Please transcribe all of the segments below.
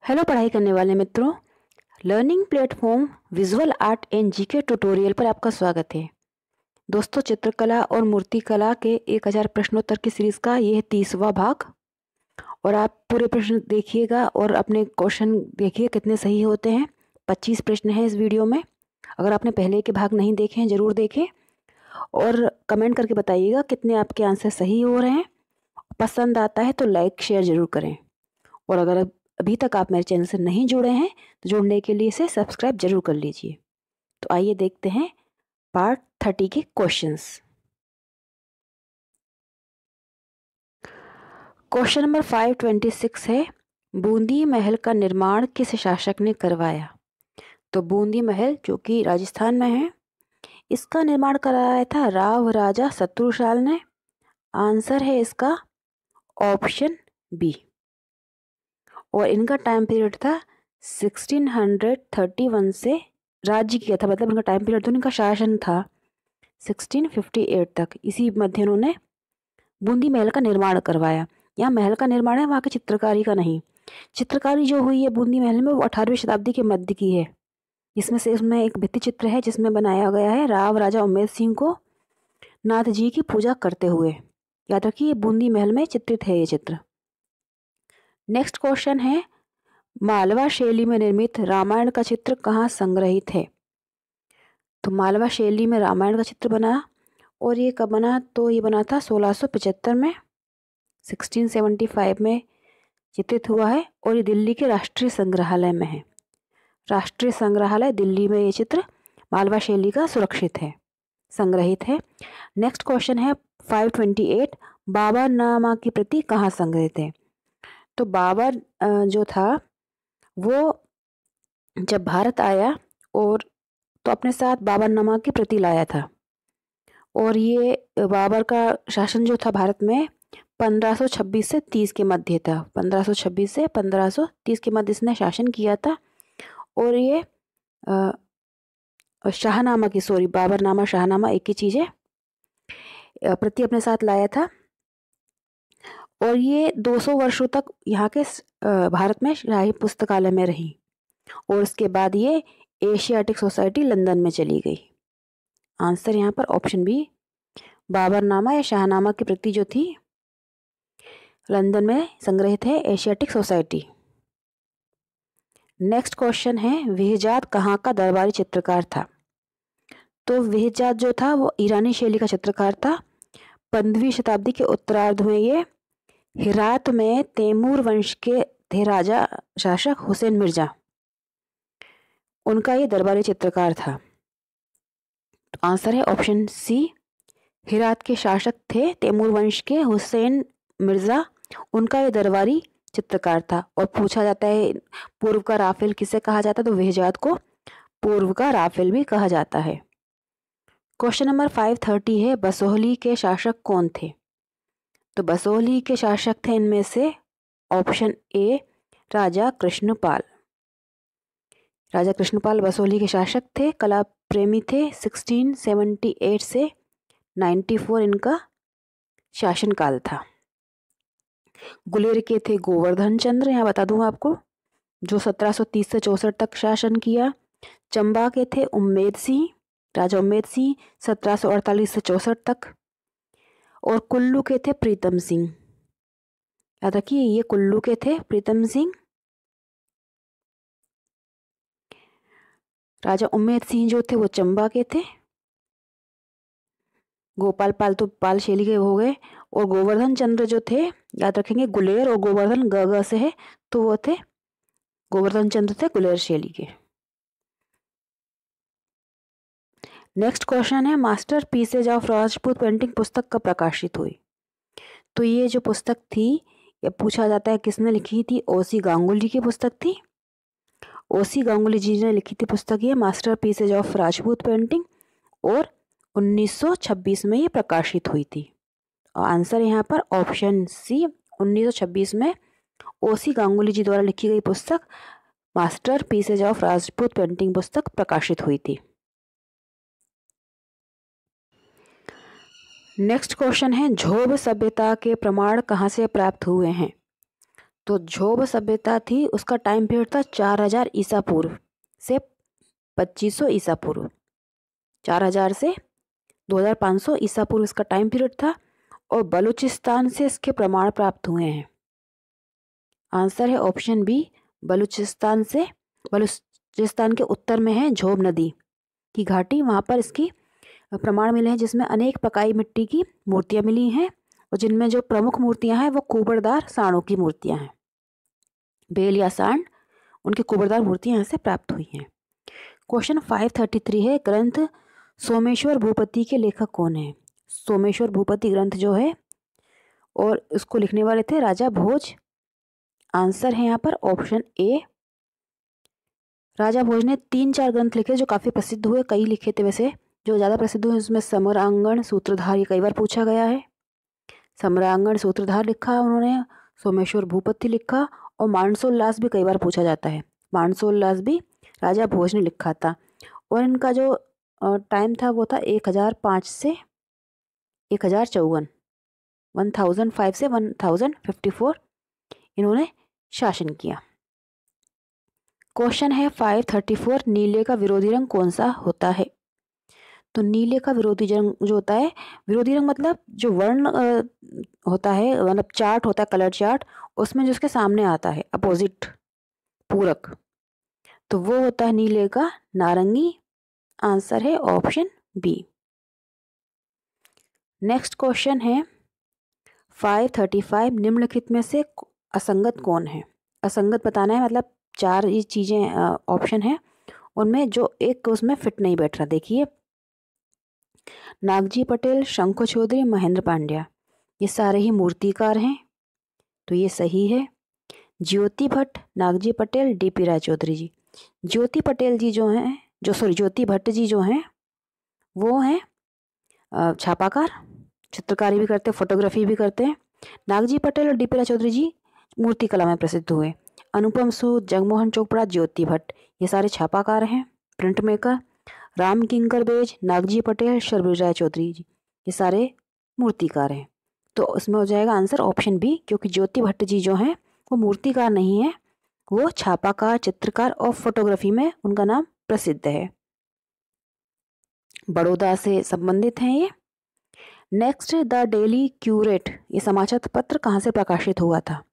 Hello पढ़ाई करने वाले मित्रों, learning platform visual art and GK tutorial पर आपका स्वागत है। दोस्तों, चित्रकला और मूर्तिकला के 1000 प्रश्नोत्तर की सीरीज का यह 30वां भाग। और आप पूरे प्रश्न देखिएगा और अपने क्वेश्चन देखिए कितने सही होते हैं। 25 प्रश्न हैं इस वीडियो में। अगर आपने पहले के भाग नहीं देखे हैं ज़रूर देखें और कमेंट करके बताइएगा कितने आपके आंसर सही हो रहे हैं। पसंद आता है तो लाइक शेयर ज़रूर करें। और अगर अभी तक आप मेरे चैनल से नहीं जुड़े हैं तो जुड़ने के लिए इसे सब्सक्राइब जरूर कर लीजिए। तो आइए देखते हैं पार्ट 30 के क्वेश्चंस। क्वेश्चन नंबर 526 है, बूंदी महल का निर्माण किस शासक ने करवाया? तो बूंदी महल जो कि राजस्थान में है, इसका निर्माण कराया था राव राजा शत्रुशाल ने। आंसर है इसका ऑप्शन बी। और इनका टाइम पीरियड था 1631 से राज्य किया था, मतलब इनका टाइम पीरियड तो इनका शासन था 1658 तक। इसी मध्य इन्होंने बूंदी महल का निर्माण करवाया। यहाँ महल का निर्माण है, वहाँ की चित्रकारी का नहीं। चित्रकारी जो हुई है बूंदी महल में वो 18वीं शताब्दी के मध्य की है। इसमें एक भित्ति चित्र है जिसमें बनाया गया है राव राजा उमेद सिंह को नाथ जी की पूजा करते हुए। याद रखिए बूंदी महल में चित्रित है ये चित्र। नेक्स्ट क्वेश्चन है, मालवा शैली में निर्मित रामायण का चित्र कहाँ संग्रहित है? तो मालवा शैली में रामायण का चित्र बना, और ये कब बना? तो ये बना था 1675 में, 1675 में चित्रित हुआ है। और ये दिल्ली के राष्ट्रीय संग्रहालय में है। राष्ट्रीय संग्रहालय दिल्ली में ये चित्र मालवा शैली का सुरक्षित है, संग्रहित है। नेक्स्ट क्वेश्चन है 528, बाबरनामा की प्रति कहाँ संग्रहित है? तो बाबर जो था वो जब भारत आया और तो अपने साथ बाबरनामा की प्रति लाया था। और ये बाबर का शासन जो था भारत में 1526 से 30 के मध्य था। 1526 से 1530 के मध्य इसने शासन किया था। और ये शाहनामा की बाबरनामा शाहनामा एक ही चीज़ है, प्रति अपने साथ लाया था। और ये 200 वर्षों तक यहाँ के भारत में शाही पुस्तकालय में रही। और उसके बाद ये एशियाटिक सोसाइटी लंदन में चली गई। आंसर यहाँ पर ऑप्शन बी, बाबरनामा या शाहनामा की प्रति जो थी लंदन में संग्रहित है एशियाटिक सोसाइटी। नेक्स्ट क्वेश्चन है, विहजाद कहाँ का दरबारी चित्रकार था? तो विहजाद जो था वो ईरानी शैली का चित्रकार था। 15वीं शताब्दी के उत्तरार्ध में ये हेरात में तैमूर वंश के थे राजा शासक हुसैन मिर्जा, उनका ये दरबारी चित्रकार था। तो आंसर है ऑप्शन सी, हेरात के शासक थे तैमूर वंश के हुसैन मिर्जा, उनका ये दरबारी चित्रकार था। और पूछा जाता है पूर्व का राफेल किसे कहा जाता है? तो विहजाद को पूर्व का राफेल भी कहा जाता है। क्वेश्चन नंबर 530 है, बसोहली के शासक कौन थे? तो बसोहली के शासक थे इनमें से ऑप्शन ए, राजा कृष्णपाल। राजा कृष्णपाल बसोहली के शासक थे, कला प्रेमी थे। 1678 से 94 इनका शासनकाल था। गुलेर के थे गोवर्धन चंद्र, यहाँ बता दूं आपको, जो 1730 से 64 तक शासन किया। चंबा के थे उम्मेद सिंह, राजा उम्मेद सिंह 1748 से 64 तक। और कुल्लू के थे प्रीतम सिंह। याद रखिए ये कुल्लू के थे प्रीतम सिंह। राजा उम्मेद सिंह जो थे वो चंबा के थे। गोपाल पाल तो पाल शैली के हो गए। और गोवर्धन चंद्र जो थे, याद रखेंगे गुलेर और गोवर्धन ग से है, तो वो थे गोवर्धन चंद्र थे गुलेर शैली के। नेक्स्ट क्वेश्चन है, master pieces of Rajput painting पुस्तक कब प्रकाशित हुई? तो ये जो पुस्तक थी ये पूछा जाता है किसने लिखी थी? ओसी गांगुली की पुस्तक थी। ओसी गांगुली जी ने लिखी थी पुस्तक ये master pieces of Rajput painting, और 1926 में ये प्रकाशित हुई थी। और आंसर यहाँ पर ऑप्शन सी, 1926 में ओसी गांगुली जी द्वारा लिखी गई पुस्तक master pieces of Rajput painting पुस्तक प्रकाशित हुई थी। नेक्स्ट क्वेश्चन है, झोब सभ्यता के प्रमाण कहाँ से प्राप्त हुए हैं? तो झोब सभ्यता थी, उसका टाइम पीरियड था 4000 ईसा पूर्व से 2500 ईसा पूर्व। 4000 से 2500 ईसा पूर्व इसका टाइम पीरियड था और बलूचिस्तान से इसके प्रमाण प्राप्त हुए हैं। आंसर है ऑप्शन बी, बलूचिस्तान से। बलूचिस्तान के उत्तर में है झोब नदी की घाटी, वहाँ पर इसकी प्रमाण मिले हैं जिसमें अनेक पकाई मिट्टी की मूर्तियां मिली हैं और जिनमें जो प्रमुख मूर्तियां हैं वो कुबड़दार सांडों की मूर्तियां हैं। बेल या सांड, उनकी कुबड़दार मूर्तियां यहाँ से प्राप्त हुई हैं। क्वेश्चन 533 है, ग्रंथ सोमेश्वर भूपति के लेखक कौन है? सोमेश्वर भूपति ग्रंथ जो है और उसको लिखने वाले थे राजा भोज। आंसर है यहाँ पर ऑप्शन ए। राजा भोज ने 3-4 ग्रंथ लिखे जो काफ़ी प्रसिद्ध हुए, कई लिखे थे वैसे, जो ज़्यादा प्रसिद्ध हुए उसमें समरांगण, सूत्रधार, ये कई बार पूछा गया है। समरांगण, सूत्रधार लिखा उन्होंने, सोमेश्वर भूपति लिखा और मानसोल्लास भी कई बार पूछा जाता है। मानसोल्लास भी राजा भोज ने लिखा था और इनका जो टाइम था वो था 1005 से 1054, 1005 से 1054 इन्होंने शासन किया। क्वेश्चन है 534, नीले का विरोधी रंग कौन सा होता है? तो नीले का विरोधी रंग जो होता है, विरोधी रंग मतलब जो वर्ण होता है, मतलब चार्ट होता है, कलर चार्ट, उसमें जो उसके सामने आता है अपोजिट, पूरक, तो वो होता है नीले का नारंगी। आंसर है ऑप्शन बी। नेक्स्ट क्वेश्चन है 535, निम्नलिखित में से असंगत कौन है? असंगत बताना है, मतलब 4 ये चीज़ें ऑप्शन है, उनमें जो एक उसमें फिट नहीं बैठ रहा। देखिए, नागजी पटेल, शंखु चौधरी, महेंद्र पांड्या, ये सारे ही मूर्तिकार हैं, तो ये सही है। ज्योति भट्ट, नागजी पटेल, डीपी राय चौधरी जी। ज्योति पटेल जी जो हैं, ज्योति भट्ट जी जो हैं वो हैं छापाकार, चित्रकारी भी करते हैं, फोटोग्राफी भी करते हैं। नागजी पटेल और डीपी राय चौधरी जी मूर्तिकला में प्रसिद्ध हुए। अनुपम सूद, जगमोहन चोपड़ा, ज्योति भट्ट, ये सारे छापाकार हैं, प्रिंट मेकर। राम किंकर बेज, नागजी पटेल, शर्बीर राय चौधरी जी, ये सारे मूर्तिकार हैं। तो इसमें हो जाएगा आंसर ऑप्शन बी, क्योंकि ज्योति भट्ट जी जो हैं वो मूर्तिकार नहीं है, वो छापाकार, चित्रकार और फोटोग्राफी में उनका नाम प्रसिद्ध है। बड़ौदा से संबंधित हैं ये। नेक्स्ट, द डेली क्यूरेट, ये समाचार पत्र कहाँ से प्रकाशित हुआ था?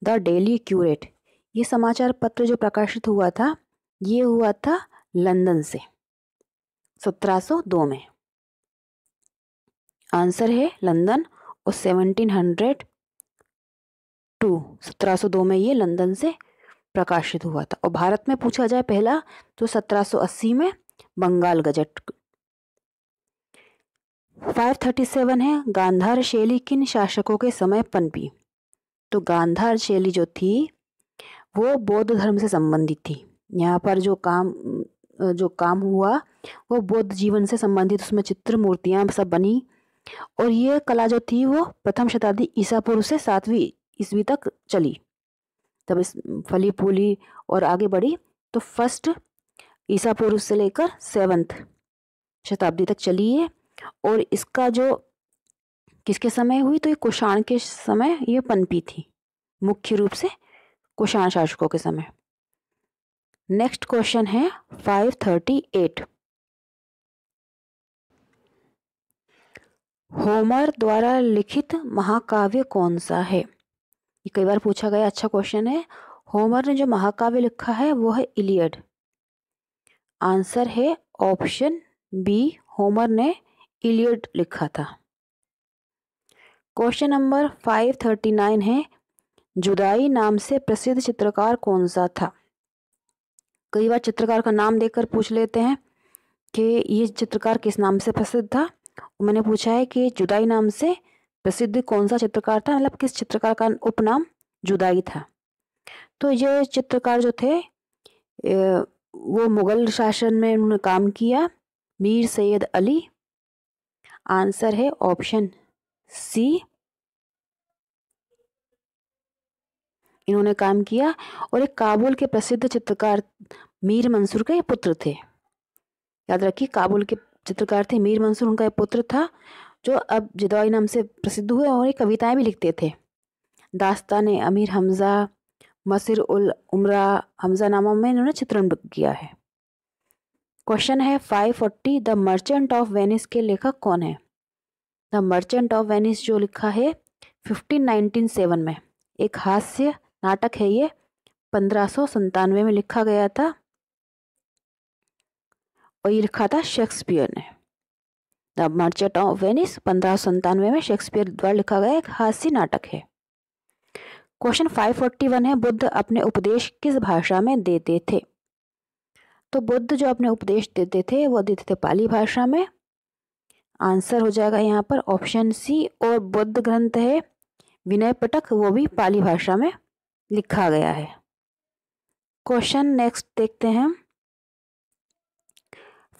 द डेली क्यूरेट, ये समाचार पत्र जो प्रकाशित हुआ था ये हुआ था लंदन से 1702 में। आंसर है लंदन, और 1702 में ये लंदन से प्रकाशित हुआ था। और भारत में पूछा जाए पहला तो 1780 में बंगाल गजट। 537 है, गांधार शैली किन शासकों के समय पनपी? तो गांधार शैली जो थी वो बौद्ध धर्म से संबंधित थी। यहाँ पर जो काम हुआ वो बौद्ध जीवन से संबंधित, उसमें चित्र, मूर्तियाँ सब बनी। और ये कला जो थी वो प्रथम शताब्दी ईसा पूर्व से 7वीं ईस्वी तक चली, तब इस फली फूली और आगे बढ़ी। तो फर्स्ट ईसा पूर्व से लेकर 7th शताब्दी तक चली है। और इसका जो किसके समय हुई, तो ये कुषाण के समय ये पनपी थी, मुख्य रूप से कुषाण शासकों के समय। नेक्स्ट क्वेश्चन है 538, होमर द्वारा लिखित महाकाव्य कौन सा है? ये कई बार पूछा गया, अच्छा क्वेश्चन है। होमर ने जो महाकाव्य लिखा है वो है इलियड। आंसर है ऑप्शन बी, होमर ने इलियड लिखा था। क्वेश्चन नंबर 539 है, जुदाई नाम से प्रसिद्ध चित्रकार कौन सा था? कई बार चित्रकार का नाम देकर पूछ लेते हैं कि ये चित्रकार किस नाम से प्रसिद्ध था। मैंने पूछा है कि जुदाई नाम से प्रसिद्ध कौन सा चित्रकार था, मतलब किस चित्रकार का उपनाम जुदाई था। तो ये चित्रकार जो थे वो मुगल शासन में उन्होंने काम किया, मीर सैयद अली। आंसर है ऑप्शन सी, इन्होंने काम किया। और एक काबुल के प्रसिद्ध चित्रकार मीर मंसूर के पुत्र थे, याद रखिए, काबुल के चित्रकार थे मीर मंसूर, उनका एक पुत्र था जो अब जुदाई नाम से प्रसिद्ध हुए और ये कविताएं भी लिखते थे। दास्तान अमीर हमज़ा, मसिर उल उमरा हमज़ानामा में इन्होंने चित्रण किया है। क्वेश्चन है 540, द मर्चेंट ऑफ वेनिस के लेखक कौन है? द मर्चेंट ऑफ वेनिस जो लिखा है 1597 में, एक हास्य नाटक है ये, 1597 में लिखा गया था और ये लिखा था शेक्सपियर ने। द मर्चेंट ऑफ वेनिस 1597 में शेक्सपियर द्वारा लिखा गया एक हास्य नाटक है। क्वेश्चन 541 है, बुद्ध अपने उपदेश किस भाषा में देते थे? तो बुद्ध जो अपने उपदेश देते थे वो देते थे पाली भाषा में। आंसर हो जाएगा यहाँ पर ऑप्शन सी। और बुद्ध ग्रंथ है विनय पिटक, वो भी पाली भाषा में लिखा गया है। क्वेश्चन नेक्स्ट देखते हैं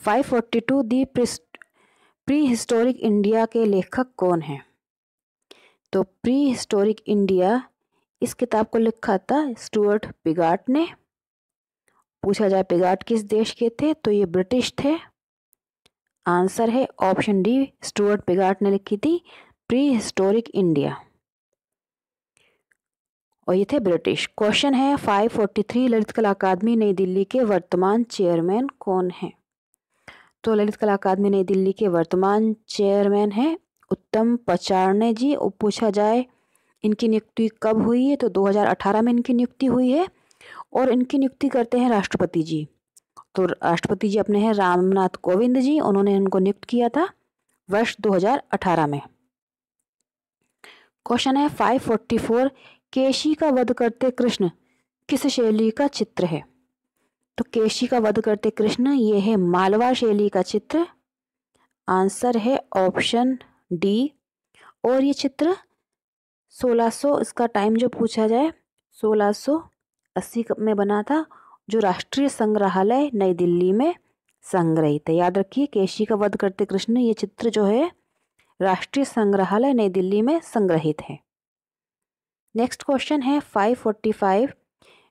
542, दी प्री हिस्टोरिक इंडिया के लेखक कौन है? तो प्री हिस्टोरिक इंडिया इस किताब को लिखा था स्टुअर्ट पिगाट ने। पूछा जाए पिगाट किस देश के थे, तो ये ब्रिटिश थे। आंसर है ऑप्शन डी, स्टुअर्ट पिगाट ने लिखी थी प्री हिस्टोरिक इंडिया और ये थे ब्रिटिश। क्वेश्चन है 543, ललित कला अकादमी नई दिल्ली के वर्तमान चेयरमैन कौन है? तो ललित कला अकादमी नई दिल्ली के वर्तमान चेयरमैन हैं उत्तम पचारणे जी। और पूछा जाए इनकी नियुक्ति कब हुई है, तो 2018 में इनकी नियुक्ति हुई है और इनकी नियुक्ति करते हैं राष्ट्रपति जी। तो राष्ट्रपति जी अपने हैं रामनाथ कोविंद जी, उन्होंने इनको नियुक्त किया था वर्ष 2018 में। क्वेश्चन है 544, केशी का वध करते कृष्ण किस शैली का चित्र है? तो केशी का वध करते कृष्ण ये है मालवा शैली का चित्र। आंसर है ऑप्शन डी। और ये चित्र 1600, इसका टाइम जो पूछा जाए 1680 में बना था, जो राष्ट्रीय संग्रहालय नई दिल्ली में संग्रहित है। याद रखिए केशी का वध करते कृष्ण ये चित्र जो है राष्ट्रीय संग्रहालय नई दिल्ली में संग्रहित है। नेक्स्ट क्वेश्चन है 545,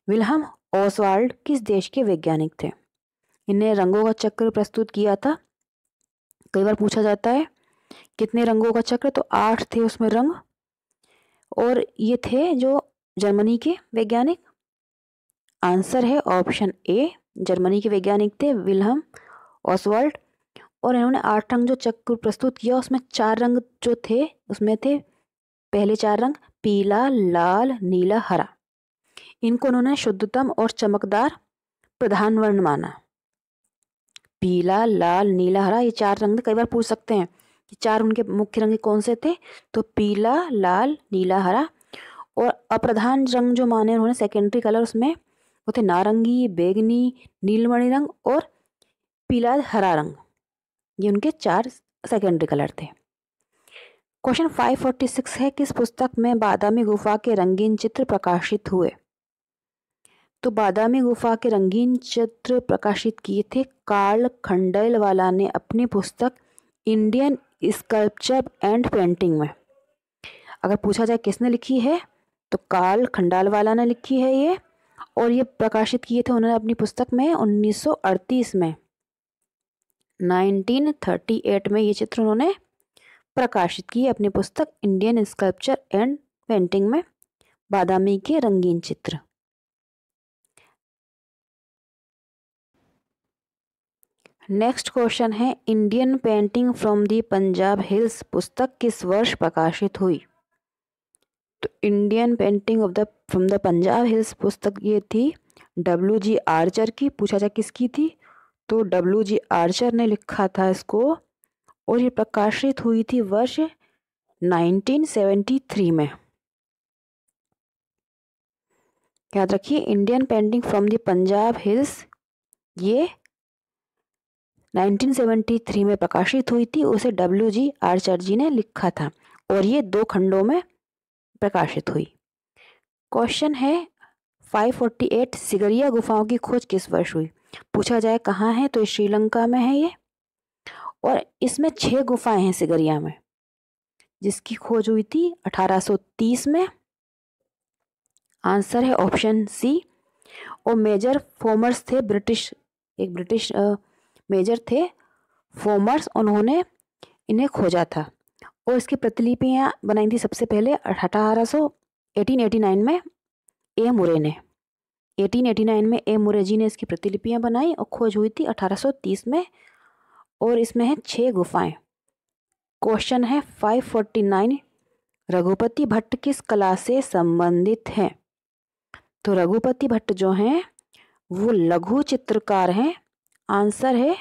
विल्हम ओसवाल्ड किस देश के वैज्ञानिक थे? इन्हें रंगों का चक्र प्रस्तुत किया था। कई बार पूछा जाता है कितने रंगों का चक्र, तो 8 थे उसमें रंग। और ये थे जो जर्मनी के वैज्ञानिक। आंसर है ऑप्शन ए, जर्मनी के वैज्ञानिक थे विल्हम ओसवाल्ड। और इन्होंने 8 रंग जो चक्र प्रस्तुत किया उसमें 4 रंग जो थे उसमें थे पहले 4 रंग पीला, लाल, नीला, हरा। इनको उन्होंने शुद्धतम और चमकदार प्रधान वर्ण माना। पीला, लाल, नीला, हरा ये 4 रंग कई बार पूछ सकते हैं कि 4 उनके मुख्य रंग कौन से थे, तो पीला, लाल, नीला, हरा। और अप्रधान रंग जो माने उन्होंने सेकेंडरी कलर उसमें वो थे नारंगी, बैगनी, नीलमणि रंग और पीला हरा रंग। ये उनके 4 सेकेंडरी कलर थे। क्वेश्चन 546 है, किस पुस्तक में बादामी गुफा के रंगीन चित्र प्रकाशित हुए? तो बादामी गुफा के रंगीन चित्र प्रकाशित किए थे कार्ल खंडेलवाला ने अपनी पुस्तक इंडियन स्कल्पचर एंड पेंटिंग में। अगर पूछा जाए किसने लिखी है, तो कार्ल खंडेलवाला ने लिखी है ये। और ये प्रकाशित किए थे उन्होंने अपनी पुस्तक में 1938 में, 1938 में ये चित्र उन्होंने प्रकाशित किए अपनी पुस्तक इंडियन स्कल्पचर एंड पेंटिंग में, बादामी के रंगीन चित्र। नेक्स्ट क्वेश्चन है, Indian painting from the Punjab hills पुस्तक किस वर्ष प्रकाशित हुई? तो Indian painting of the from the Punjab hills पुस्तक ये थी WG आर्चर की। पूछा जाए किसकी थी, तो WG आर्चर ने लिखा था इसको और ये प्रकाशित हुई थी वर्ष 1973 में। याद रखिए Indian painting from the Punjab hills ये 1973 में प्रकाशित हुई थी, उसे WG आर्चर जी ने लिखा था और ये 2 खंडों में प्रकाशित हुई। क्वेश्चन है 548, सिगरिया गुफाओं की खोज किस वर्ष हुई? पूछा जाए कहाँ है, तो श्रीलंका में है ये और इसमें 6 गुफाएं हैं सिगरिया में, जिसकी खोज हुई थी 1830 में। आंसर है ऑप्शन सी। और मेजर फोमर्स थे एक ब्रिटिश मेजर थे फोमर्स, उन्होंने इन्हें खोजा था और इसकी प्रतिलिपियां बनाई थी सबसे पहले 1861 1889 में ए मुरे ने 1889 में ए मुरे जी ने इसकी प्रतिलिपियां बनाई और खोज हुई थी 1830 में, और इसमें है 6 गुफाएं। क्वेश्चन है 549, रघुपति भट्ट किस कला से संबंधित हैं? तो रघुपति भट्ट जो हैं वो लघु चित्रकार हैं। आंसर है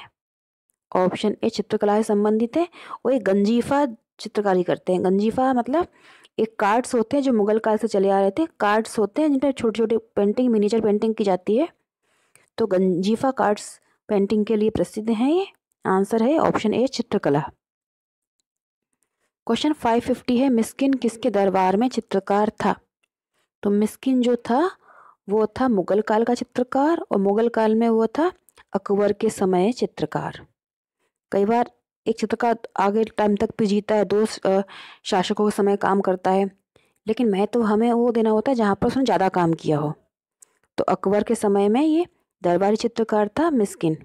ऑप्शन ए, चित्रकला से संबंधित है। वो एक गंजीफा चित्रकारी करते हैं। गंजीफा मतलब एक कार्ड्स होते हैं जो मुगल काल से चले आ रहे थे। कार्ड्स होते हैं जिन पर छोटे छोटे पेंटिंग, मिनिएचर पेंटिंग की जाती है। तो गंजीफा कार्ड्स पेंटिंग के लिए प्रसिद्ध हैं ये। आंसर है ऑप्शन ए, चित्रकला। क्वेश्चन 550 है, मिस्किन किसके दरबार में चित्रकार था? तो मिस्किन जो था वो था मुगल काल का चित्रकार, और मुगल काल में वो था अकबर के समय चित्रकार। कई बार एक चित्रकार आगे टाइम तक भी जीता है, 2 शासकों के समय काम करता है, लेकिन महत्व हमें वो देना होता है जहाँ पर उसने ज़्यादा काम किया हो। तो अकबर के समय में ये दरबारी चित्रकार था मिस्किन।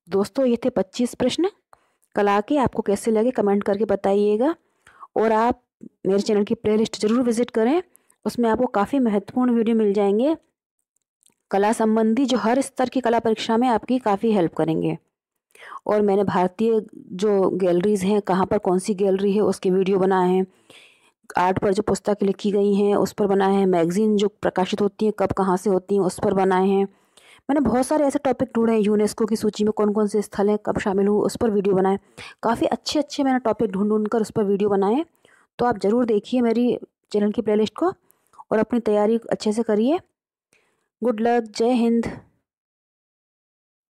दोस्तों ये थे 25 प्रश्न कला के। आपको कैसे लगे कमेंट करके बताइएगा, और आप मेरे चैनल की प्लेलिस्ट ज़रूर विजिट करें। उसमें आपको काफ़ी महत्वपूर्ण वीडियो मिल जाएंगे कला संबंधी, जो हर स्तर की कला परीक्षा में आपकी काफ़ी हेल्प करेंगे। और मैंने भारतीय जो गैलरीज़ हैं, कहाँ पर कौन सी गैलरी है उसके वीडियो बनाए हैं। आर्ट पर जो पुस्तकें लिखी गई हैं उस पर बनाए हैं। मैगज़ीन जो प्रकाशित होती हैं कब कहाँ से होती हैं उस पर बनाए हैं। मैंने बहुत सारे ऐसे टॉपिक ढूंढे हैं, यूनेस्को की सूची में कौन कौन से स्थल हैं, कब शामिल हुए, उस पर वीडियो बनाए। काफ़ी अच्छे अच्छे मैंने टॉपिक ढूंढ कर उस पर वीडियो बनाए। तो आप ज़रूर देखिए मेरी चैनल की प्लेलिस्ट को और अपनी तैयारी अच्छे से करिए। गुड लक, जय हिंद।